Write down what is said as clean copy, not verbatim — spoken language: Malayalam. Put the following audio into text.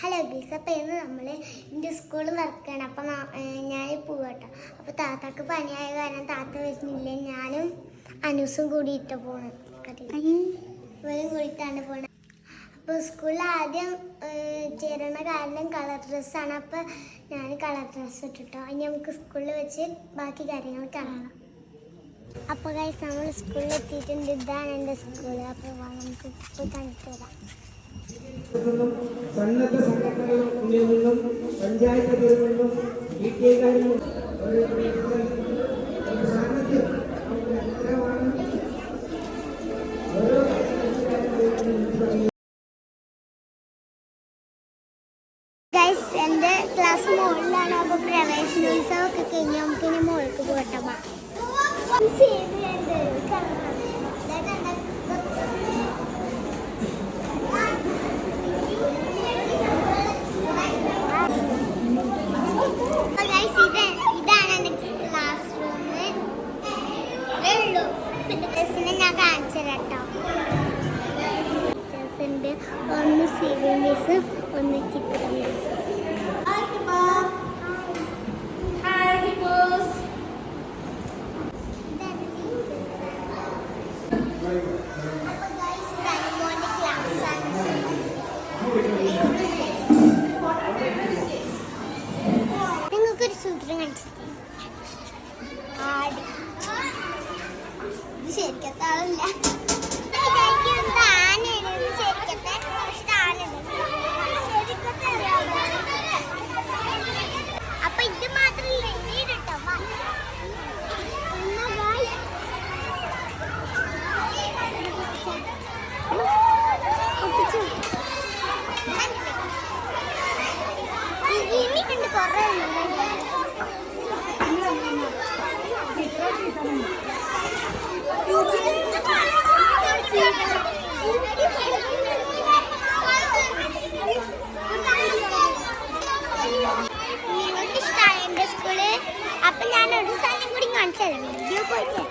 ഹലോ ഗീസ്, അപ്പോൾ ഇന്ന് നമ്മൾ എൻ്റെ സ്കൂളിൽ വർക്കാണ്. അപ്പം ഞാൻ പോകട്ടോ. അപ്പോൾ താത്താക്ക് പനിയായ കാരണം താത്ത വരുന്നില്ല. ഞാനും അനൂസും കൂടിയിട്ട് പോകണം. ഇവരും കൂടിയിട്ടാണ് പോകണം. അപ്പോൾ സ്കൂളിൽ ആദ്യം ചേരുന്ന കാരണം കളർ ഡ്രസ്സാണ്. അപ്പോൾ ഞാൻ കളർ ഡ്രസ്സ് ഇട്ടിട്ടോ. ഇനി നമുക്ക് സ്കൂളിൽ വെച്ച് ബാക്കി കാര്യങ്ങൾ കാണാം. അപ്പോൾ ഗൈസ്, നമ്മൾ സ്കൂളിൽ എത്തിയിട്ടുണ്ട്. ഇതാണ് എൻ്റെ സ്കൂൾ. അപ്പോൾ നമുക്ക് പോയി കണ്ടിട്ട് വരാം. സന്നദ്ധ സംഘടനകളിൽ നിന്നും പഞ്ചായത്തുകളിൽ നിന്നും വീട്ടുകാരിൽ സാന്നിധ്യം എൻ്റെ ക്ലാസ് മുകളിലാണ്. അപ്പോൾ പ്രവേശനോത്സവമൊക്കെ കഴിഞ്ഞ് നമുക്കിനി മുകളിലേക്ക് പോകട്ടെ. ഇതാണ് എൻ്റെ ക്ലാസ് റൂം. ഞാൻ കാണിച്ചു കേട്ടോ. ടീച്ചേഴ്സുണ്ട്. ഒന്ന് സിവിൽ മിസ്, ഒന്ന് ചിത്ര മിസ്. നിങ്ങൾക്കൊരു സൂത്രം കാണിച്ചിട്ട് ഇത് ശരിക്കത്തെ ആളില്ല. അപ്പൊ ഇത് മാത്രല്ല കേട്ടോ. ഇനി കണ്ട് കൊറേ നിങ്ങൾക്ക് ഇഷ്ടമാണ് എൻ്റെ സ്കൂള്. അപ്പൊ ഞാൻ ഒരു സ്ഥലം കൂടി കാണിച്ചു തരാം. വീഡിയോ പോയിട്ട്